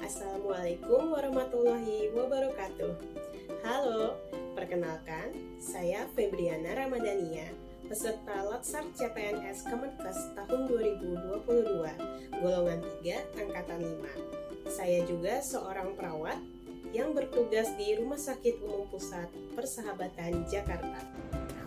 Assalamualaikum warahmatullahi wabarakatuh. Halo, perkenalkan, saya Febriana Ramadhania, peserta Latsar CPNS Kemenkes tahun 2022, golongan 3, angkatan 5. Saya juga seorang perawat yang bertugas di Rumah Sakit Umum Pusat Persahabatan Jakarta.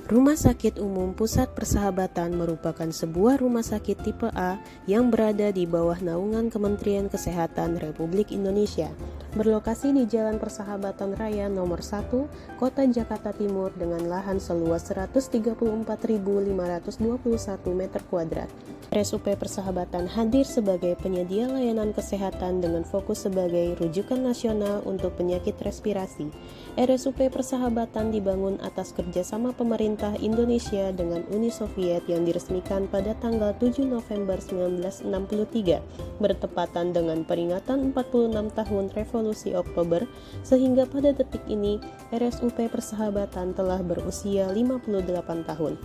Rumah Sakit Umum Pusat Persahabatan merupakan sebuah rumah sakit tipe A yang berada di bawah naungan Kementerian Kesehatan Republik Indonesia. Berlokasi di Jalan Persahabatan Raya nomor 1, Kota Jakarta Timur dengan lahan seluas 134.521 meter kuadrat. RSUP Persahabatan hadir sebagai penyedia layanan kesehatan dengan fokus sebagai rujukan nasional untuk penyakit respirasi. RSUP Persahabatan dibangun atas kerjasama pemerintah Indonesia dengan Uni Soviet yang diresmikan pada tanggal 7 November 1963, bertepatan dengan peringatan 46 tahun Revolusi Oktober, sehingga pada detik ini RSUP Persahabatan telah berusia 58 tahun.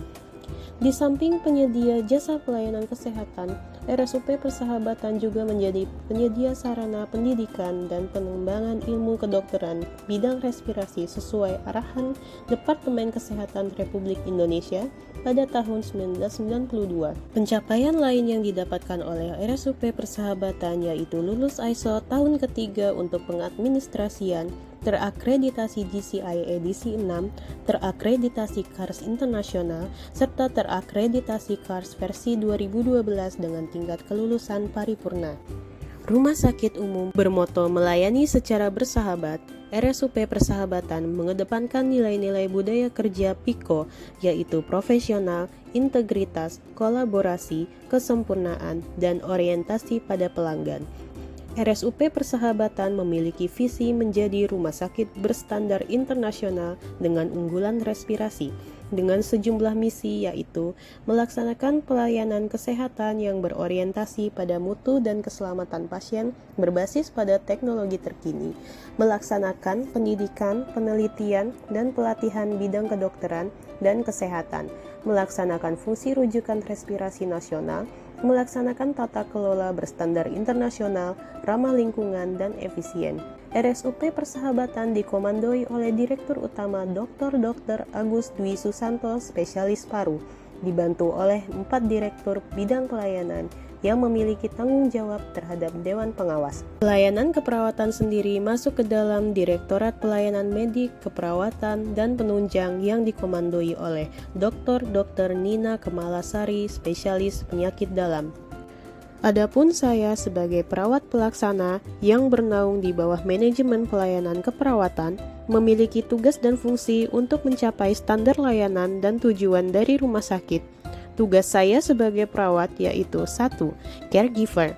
Di samping penyedia jasa pelayanan kesehatan, RSUP Persahabatan juga menjadi penyedia sarana pendidikan dan pengembangan ilmu kedokteran bidang respirasi sesuai arahan Departemen Kesehatan Republik Indonesia pada tahun 1992. Pencapaian lain yang didapatkan oleh RSUP Persahabatan yaitu lulus ISO tahun ketiga untuk pengadministrasian, terakreditasi DCI edisi 6, terakreditasi KARS Internasional, serta terakreditasi KARS versi 2012 dengan tingkat kelulusan paripurna. Rumah Sakit Umum bermoto melayani secara bersahabat. RSUP Persahabatan mengedepankan nilai-nilai budaya kerja PIKO, yaitu profesional, integritas, kolaborasi, kesempurnaan, dan orientasi pada pelanggan. RSUP Persahabatan memiliki visi menjadi rumah sakit berstandar internasional dengan unggulan respirasi, dengan sejumlah misi yaitu melaksanakan pelayanan kesehatan yang berorientasi pada mutu dan keselamatan pasien berbasis pada teknologi terkini, melaksanakan pendidikan, penelitian, dan pelatihan bidang kedokteran dan kesehatan, melaksanakan fungsi rujukan respirasi nasional, melaksanakan tata kelola berstandar internasional, ramah lingkungan, dan efisien. RSUP Persahabatan dikomandoi oleh Direktur Utama Dr. Agus Dwi Susanto, spesialis paru, dibantu oleh 4 direktur bidang pelayanan yang memiliki tanggung jawab terhadap Dewan Pengawas. Pelayanan keperawatan sendiri masuk ke dalam Direktorat Pelayanan Medik, Keperawatan, dan Penunjang yang dikomandoi oleh Dr. Nina Kemalasari, spesialis penyakit dalam. Adapun saya sebagai perawat pelaksana yang bernaung di bawah manajemen pelayanan keperawatan, memiliki tugas dan fungsi untuk mencapai standar layanan dan tujuan dari rumah sakit. Tugas saya sebagai perawat yaitu 1. Caregiver.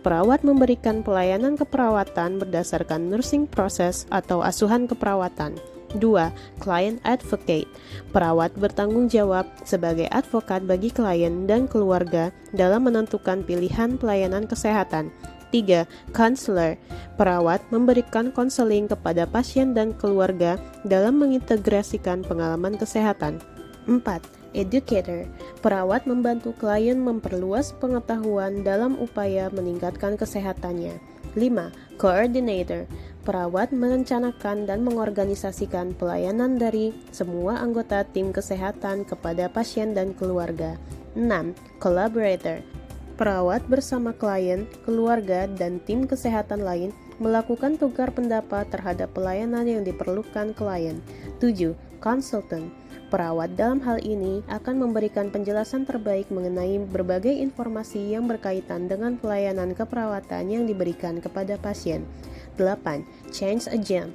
Perawat memberikan pelayanan keperawatan berdasarkan nursing process atau asuhan keperawatan. 2. Client Advocate. Perawat bertanggung jawab sebagai advokat bagi klien dan keluarga dalam menentukan pilihan pelayanan kesehatan. 3. Counselor. Perawat memberikan konseling kepada pasien dan keluarga dalam mengintegrasikan pengalaman kesehatan. 4. Educator. Perawat membantu klien memperluas pengetahuan dalam upaya meningkatkan kesehatannya. 5. Coordinator. Perawat merencanakan dan mengorganisasikan pelayanan dari semua anggota tim kesehatan kepada pasien dan keluarga. 6. Collaborator. Perawat bersama klien, keluarga, dan tim kesehatan lain melakukan tukar pendapat terhadap pelayanan yang diperlukan klien. 7. Consultant. Perawat dalam hal ini akan memberikan penjelasan terbaik mengenai berbagai informasi yang berkaitan dengan pelayanan keperawatan yang diberikan kepada pasien. 8. Change agent.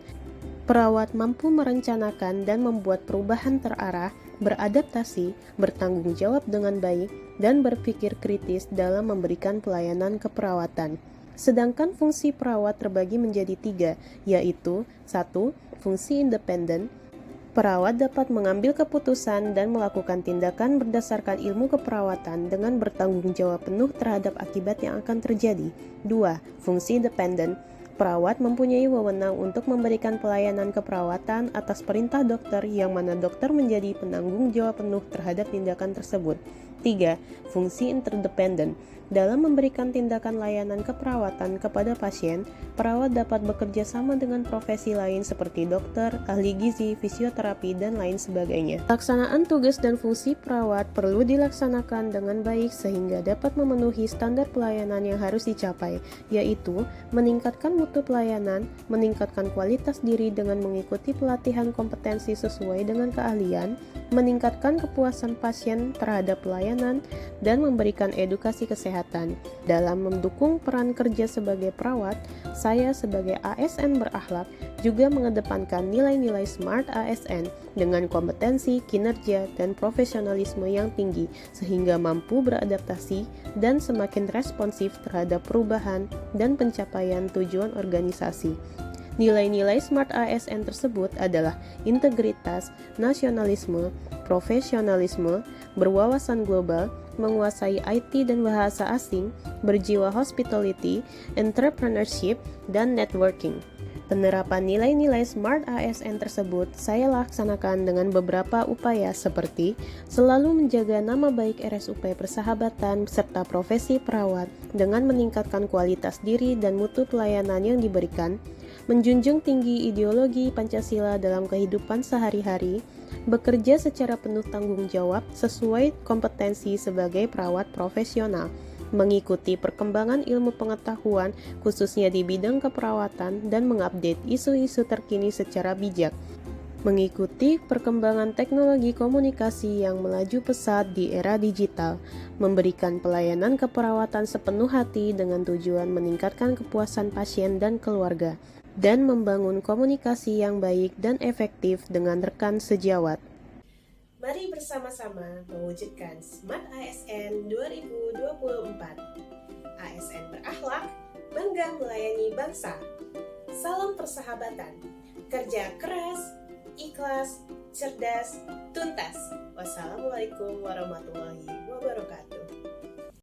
Perawat mampu merencanakan dan membuat perubahan terarah, beradaptasi, bertanggung jawab dengan baik, dan berpikir kritis dalam memberikan pelayanan keperawatan. Sedangkan fungsi perawat terbagi menjadi 3, yaitu 1. Fungsi independen. Perawat dapat mengambil keputusan dan melakukan tindakan berdasarkan ilmu keperawatan dengan bertanggung jawab penuh terhadap akibat yang akan terjadi. 2. Fungsi dependen. Perawat mempunyai wewenang untuk memberikan pelayanan keperawatan atas perintah dokter yang mana dokter menjadi penanggung jawab penuh terhadap tindakan tersebut. 3. Fungsi interdependen. Dalam memberikan tindakan layanan keperawatan kepada pasien, perawat dapat bekerja sama dengan profesi lain seperti dokter, ahli gizi, fisioterapi, dan lain sebagainya. Pelaksanaan tugas dan fungsi perawat perlu dilaksanakan dengan baik sehingga dapat memenuhi standar pelayanan yang harus dicapai, yaitu meningkatkan mutu pelayanan, meningkatkan kualitas diri dengan mengikuti pelatihan kompetensi sesuai dengan keahlian, meningkatkan kepuasan pasien terhadap pelayanan, dan memberikan edukasi kesehatan. Dalam mendukung peran kerja sebagai perawat, saya sebagai ASN berakhlak juga mengedepankan nilai-nilai SMART ASN dengan kompetensi, kinerja, dan profesionalisme yang tinggi sehingga mampu beradaptasi dan semakin responsif terhadap perubahan dan pencapaian tujuan organisasi. Nilai-nilai SMART ASN tersebut adalah integritas, nasionalisme, profesionalisme, berwawasan global, menguasai IT dan bahasa asing, berjiwa hospitality, entrepreneurship, dan networking. Penerapan nilai-nilai SMART ASN tersebut saya laksanakan dengan beberapa upaya seperti selalu menjaga nama baik RSUP Persahabatan serta profesi perawat dengan meningkatkan kualitas diri dan mutu pelayanan yang diberikan, menjunjung tinggi ideologi Pancasila dalam kehidupan sehari-hari, bekerja secara penuh tanggung jawab sesuai kompetensi sebagai perawat profesional, mengikuti perkembangan ilmu pengetahuan khususnya di bidang keperawatan dan mengupdate isu-isu terkini secara bijak, mengikuti perkembangan teknologi komunikasi yang melaju pesat di era digital, memberikan pelayanan keperawatan sepenuh hati dengan tujuan meningkatkan kepuasan pasien dan keluarga, dan membangun komunikasi yang baik dan efektif dengan rekan sejawat. Mari bersama-sama mewujudkan SMART ASN 2024. ASN berakhlak, bangga melayani bangsa. Salam persahabatan, kerja keras, ikhlas, cerdas, tuntas. Wassalamualaikum warahmatullahi wabarakatuh.